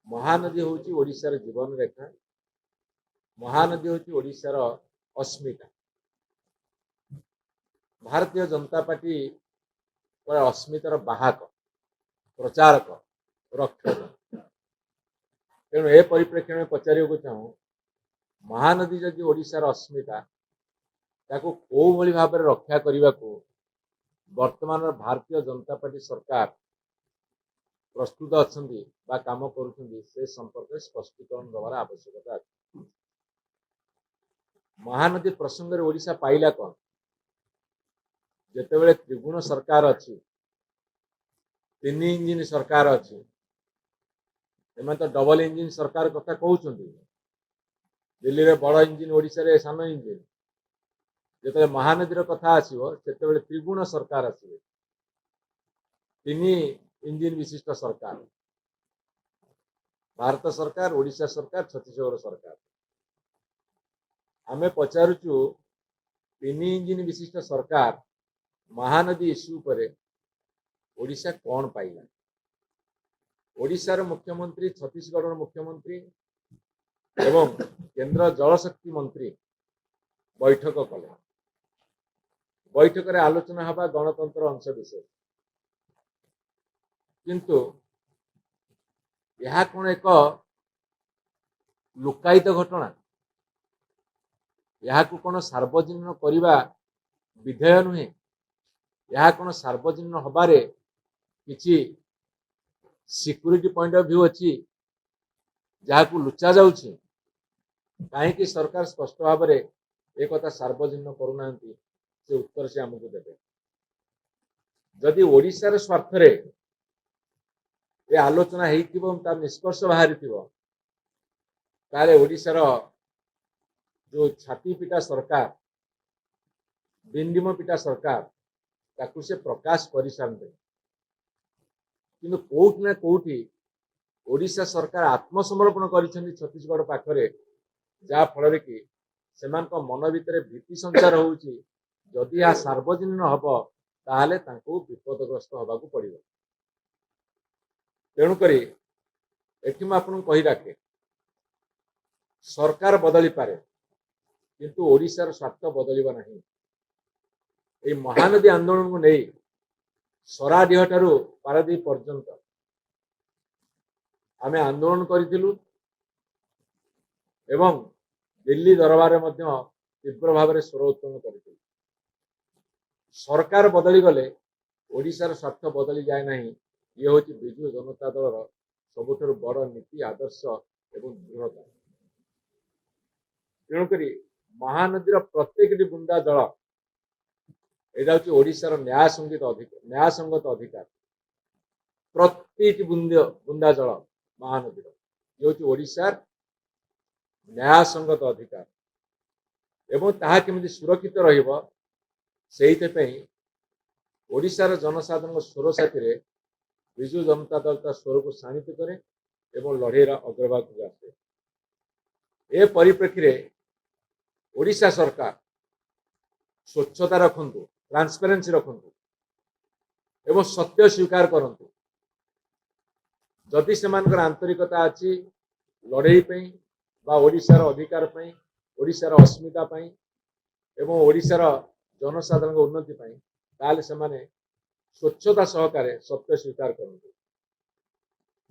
महानदी हूँ ओडिशार जीवन रेखा। महानदी हूँ ओडिशार अस्मिता। भारतीय जनता पार्टी अस्मितार बाहक, प्रचारक, रक्षक। तेणु ए परिप्रेक्षी में पचार चाहूँ महानदी जदि ओडिशार अस्मिता ताको को भली भाव में रक्षा करने को वर्तमान भारतीय जनता पार्टी सरकार प्रस्तुत अच्छी काम कर संपर्क स्पष्टीकरण दबार आवश्यकता अच्छी। महानदी प्रसंग में ओडिशा पाइला कौन जिते बड़े त्रिगुण सरकार अच्छी, तीन इंजिन सरकार अच्छी, तो डबल इंजिन सरकार कथा कहते। दिल्ली रे बड़ इंजिन, ओडिशा रे सान इंजिन। जिते महानदीर कथा आसो से त्रिगुण सरकार आसवे, तीन इंजिन विशिष्ट सरकार, भारत सरकार, ओडिशा सरकार, छत्तीसगढ़ सरकार। आमे पचारुचु तीन इंजिन विशिष्ट सरकार महानदी इश्यू पर ओडिशा कौन पाइला। ओडिशार मुख्यमंत्री, छत्तीसगढ़ मुख्यमंत्री एवं केंद्र जलशक्ति मंत्री बैठक कले। बैठक रे आलोचना हवा गणतंत्र अंश विषय, किंतु यह कौन एक लुकायित घटना, यह कौन सार्वजनिक करने विधेय नुहे। यह कौन सार्वजनिक हबारे किसी सिक्यूरिटी पॉइंट ऑफ व्यू अच्छी जहाँ लुचा जाउछि। कहीं सरकार स्पष्ट भाव में एक कथा सार्वजनिक करूना से उत्तर से आमको देते। जदि ओडिशार स्वार्थ रे ये आलोचना तार निष्कर्ष बाहरी तारे ओडिशार जो छाती पिटा सरकार, बिंडिम पिटा सरकार ताकू से प्रकाश कर सारते। किंतु कोउठ ना कोउठी ओडिशा सरकार आत्मसमर्पण कर छत्तीसगढ़ पाखरे, जहा फल कि सेमानक मन भितर भीति संचार होउछि। जदि यह सार्वजनिक हम ताहले विपदग्रस्त हवा को पड़ो। तेणुक एठी मैं आपको कही रखे, सरकार बदली पारे किंतु ओडिशार स्वार्थ बदलिबा नहीं। ये महानदी आंदोलन को नहीं सराडीह ठारू पारादीप पर्यंत आमे आंदोलन करिथिलु एवं दिल्ली दरबार में तीव्र भाव में स्वर उत्पन्न करिथिलु। सरकार बदली गले ओडिशार स्वार्थ बदली जाए नहीं। ये हूँ विजु जनता दल सबुठ बड़ नीति, आदर्श एवं दृढ़ता। तेणुक महानदीर प्रत्येक बुंदा जल यहाँ हूँ ओडिशार न्यायसंगत अधिकार। प्रत्येक बुंदा जल महानदीर ये हूँ ओडिशार न्यायसंगत अधिकार एवं ताहा केमिति सुरक्षित रहिबो सेइथेपई ओडिशार जनसाधारण स्वर साथी विजु जनता दल ता स्वर को शाणित करे एवं लड़ेर अग्रभाग को आसे। ए परिप्रेक्षी रे ओडिशा सरकार स्वच्छता रखंतु, ट्रांसपेरेंसी रखंतु एवं सत्य स्वीकार करंतु। जदि सेमानकर आंतरिकता अच्छी लड़ई पे बा ओडिशार अधिकार पे, ओडिशार अस्मिता पे एवं ओडिशार जनसाधारण उन्नति पे ताले सेमाने स्वच्छता सहकारे सत्य स्वीकार करंतु।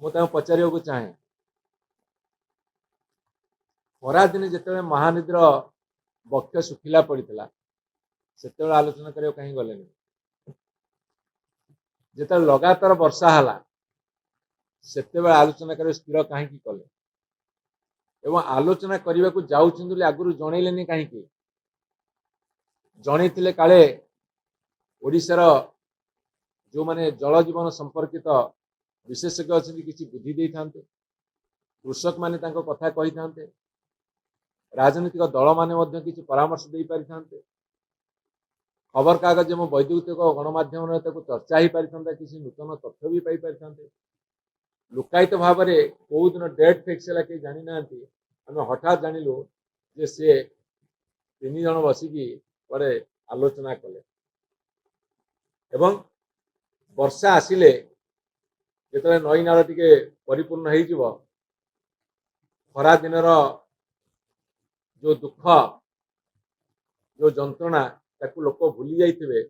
मुझे पचार को चाहे खरा दिन जिते महानदीर बक्ष सुखिला पड़ता से आलोचना करें कहीं गले। जिते लगातार वर्षा है से आलोचना कर स्थिर कहीं कले एवं आलोचना करने को जाऊँ आगुरी जनइले कहीं जनईले काले ओडिशार जो माने जल जीवन संपर्कित विशेषज्ञ अच्छी किसी बुद्धि दे था, कृषक माने तांको कथा कही था, राजनीतिक दल माने किसी परामर्श दे पारि थांते, खबर कागज एवं वैद्युतिक गणमाध्यम चर्चा हो पारि था, किसी नूतन तथ्य भी पाई पारि थांते। लुकायित भाव में कौ दिन डेट फिक्स है कहीं जानी ना आम हठात जानिलु जे से तीन जन बसिकी बड़े आलोचना कले एवं वर्षा आसिले जिते नई नाल टिके परिपूर्ण हो ଖରା ଦିନର जो दुख जो जंत्रणा ताकू लोक भूली जाइथिबे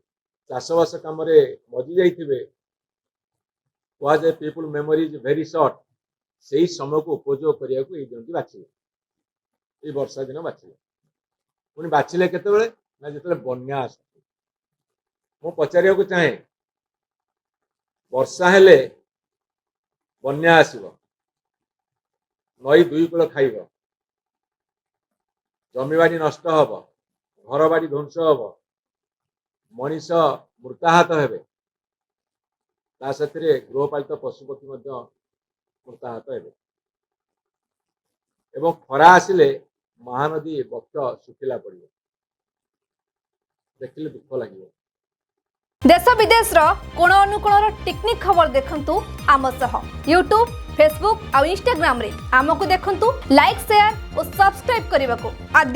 चाषबास काम मजी जाइथिबे कहुए people memory is very short से ही समय को उपयोग करने को दिन की बाछिले ये वर्षा दिन बाछिले पुणी बाछिले केतेबेले ना जिते बन्या आस मु पचारिया को चाहे वर्षा हेले बन्या आसीबो नई दुई कूल खाइब जमीबाड़ी नष्ट हम घर बाड़ी ध्वंस हम मनीष मृताहत हेबे ता साथी गृहपालित पशुपक्षी मृताहत हेबे एवं खरा आसिले महानदी बक्ष सुखिला पड़िबो देखिले दुख लागिबो। देश विदेश कोण अनुकोण टेक्निक खबर देखंतु आम सह यूट्यूब फेसबुक और इंस्टाग्राम रे आमको देखंतु लाइक शेयर और सब्सक्राइब करने को